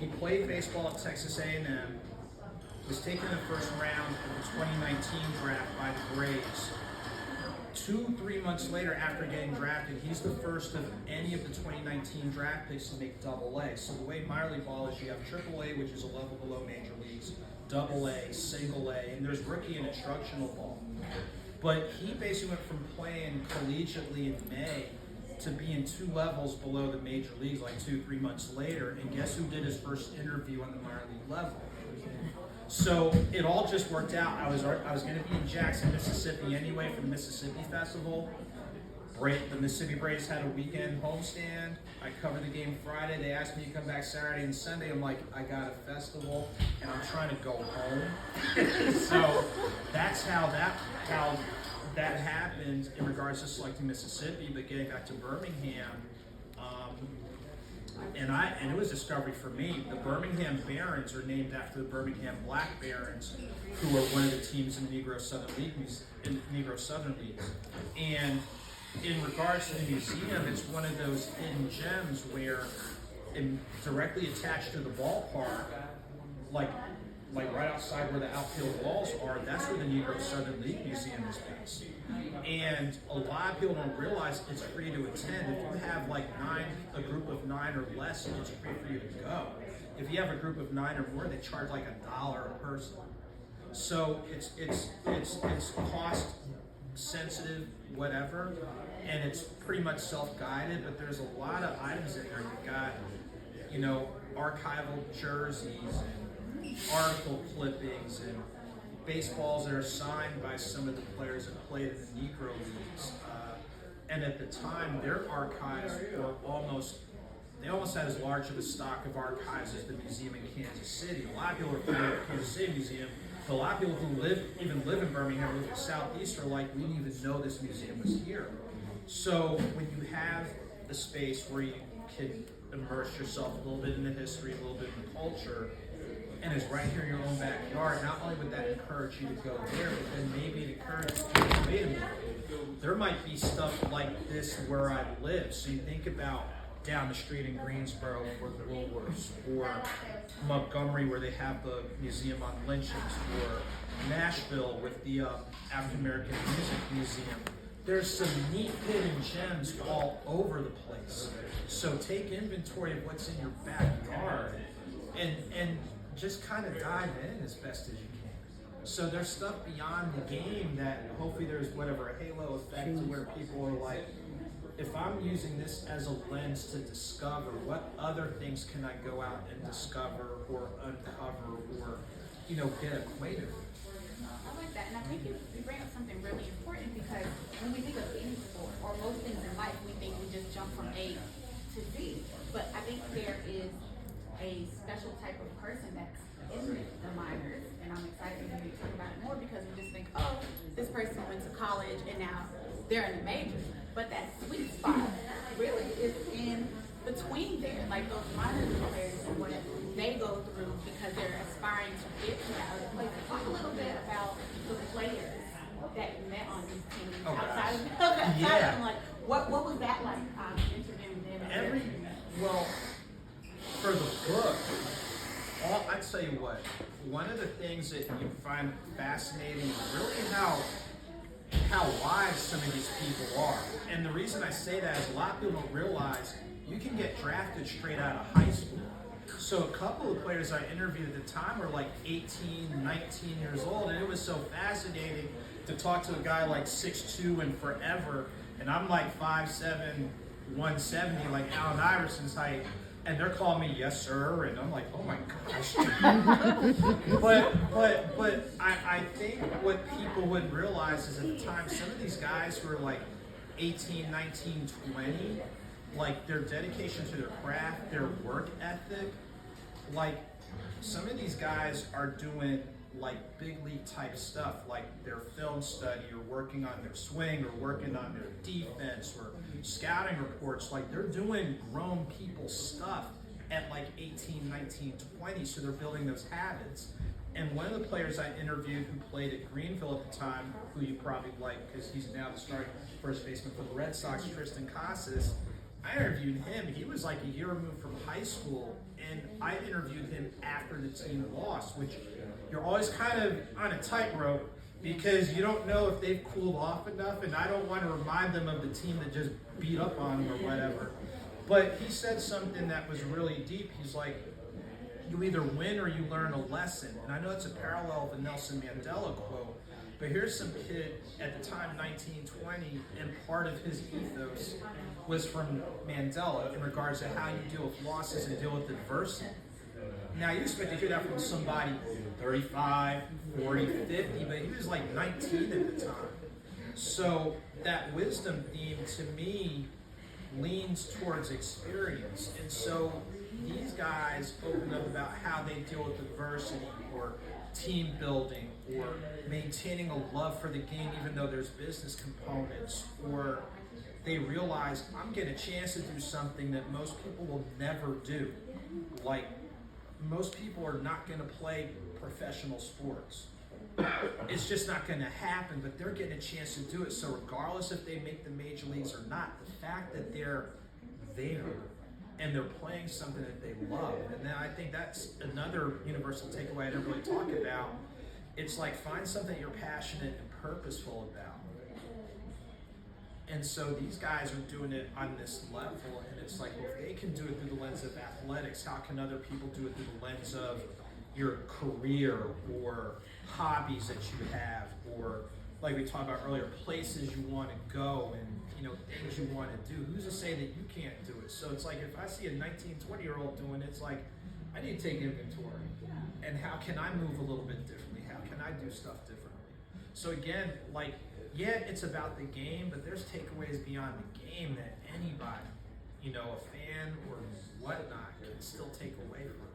he played baseball at Texas A&M, was taken in the first round of the 2019 draft by the Braves. 2-3 months later, after getting drafted, he's the first of any of the 2019 draft picks to make Double-A. So the way minor league ball is, you have Triple-A, which is a level below major leagues, Double-A, Single-A, and there's rookie and instructional ball. But he basically went from playing collegiately in May to being 2 levels below the major leagues like 2-3 months later. And guess who did his first interview on the minor league level? So it all just worked out. I was going to be in Jackson, Mississippi anyway for the Mississippi Festival. The Mississippi Braves had a weekend homestand. I covered the game Friday. They asked me to come back Saturday and Sunday. I'm like, I got a festival and I'm trying to go home. So that's how that happened in regards to selecting Mississippi. But getting back to Birmingham, and it was discovery for me. The Birmingham Barons are named after the Birmingham Black Barons, who are one of the teams in the Negro Southern Leagues. And in regards to the museum, it's one of those hidden gems where, directly attached to the ballpark, like right outside where the outfield walls are, that's where the Negro Southern League Museum is based. And a lot of people don't realize it's free to attend. If you have a group of 9 or less, it's free for you to go. If you have a group of 9 or more, they charge like $1 a person. So it's cost sensitive, whatever, and it's pretty much self-guided. But there's a lot of items in there. You've got, archival jerseys and article clippings and baseballs that are signed by some of the players that played in the Negro Leagues. And at the time, their archives were almost had as large of a stock of archives as the museum in Kansas City. A lot of people are familiar with the Kansas City Museum, but a lot of people who live in Birmingham, live in the Southeast, are like, we didn't even know this museum was here. So when you have a space where you can immerse yourself a little bit in the history, a little bit in the culture, and it's right here in your own backyard, not only would that encourage you to go there, but then maybe it encourages you to wait a minute. There might be stuff like this where I live. So you think about down the street in Greensboro for the Woolworths, or Montgomery where they have the museum on lynchings, or Nashville with the African American Music Museum. There's some neat hidden gems all over the place. So take inventory of what's in your backyard and just kind of dive in as best as you can. So there's stuff beyond the game that hopefully there's a halo effect to where people are like, if I'm using this as a lens to discover, what other things can I go out and discover or uncover or, get acquainted with? I like that, and I think you bring up something really important, because when we think of any sport or most things in life, we think we just jump from A to Z. But I think there is a special type of person that's in the minors, and I'm excited to hear you talk about it more, because we just think, oh, this person went to college and now they're in the majors. But that sweet spot really is in between there, like those minor players and what they go through because they're aspiring to get to that other place. Talk a little bit about the players that you met on these teams outside of that. Yeah. Like, what was that like, interviewing them? For the book, I'd tell you what, one of the things that you find fascinating is really how wise some of these people are. And the reason I say that is a lot of people don't realize you can get drafted straight out of high school. So a couple of players I interviewed at the time were like 18, 19 years old, and it was so fascinating to talk to a guy like 6'2" and forever, and I'm like 5'7", 170, like Allen Iverson's height, and they're calling me yes sir, and I'm like, oh my gosh. but I think what people wouldn't realize is at the time some of these guys were like 18, 19, 20, like their dedication to their craft, their work ethic, like some of these guys are doing like big league type stuff, like their film study or working on their swing or working on their defense or scouting reports. Like they're doing grown people stuff at like 18, 19, 20, so they're building those habits. And one of the players I interviewed who played at Greenville at the time, who you probably like because he's now the starting first baseman for the Red Sox, Tristan Casas, I interviewed him. He was like a year removed from high school, and I interviewed him after the team lost, which you're always kind of on a tightrope because you don't know if they've cooled off enough, and I don't want to remind them of the team that just beat up on them or whatever. But he said something that was really deep. He's like, you either win or you learn a lesson. And I know it's a parallel of the Nelson Mandela quote, but here's some kid at the time, 1920, and part of his ethos was from Mandela in regards to how you deal with losses and deal with adversity. Now, you expect to hear that from somebody 35, 40, 50, but he was like 19 at the time. So that wisdom theme to me leans towards experience. And so these guys open up about how they deal with adversity or team building or maintaining a love for the game even though there's business components, or they realize I'm getting a chance to do something that most people will never do. Like, most people are not going to play professional sports. It's just not going to happen, but they're getting a chance to do it. So regardless if they make the major leagues or not, the fact that they're there and they're playing something that they love. And then I think that's another universal takeaway I don't really talk about. It's like, find something you're passionate and purposeful about. And so these guys are doing it on this level, and it's like, well, if they can do it through the lens of athletics, how can other people do it through the lens of your career or hobbies that you have, or like we talked about earlier, places you want to go and things you want to do. Who's to say that you can't do it? So it's like, if I see a 19, 20-year-old doing it, it's like, I need to take inventory. And how can I move a little bit differently? How can I do stuff differently? So again, like, yeah, it's about the game, but there's takeaways beyond the game that anybody, a fan or whatnot, can still take away from it.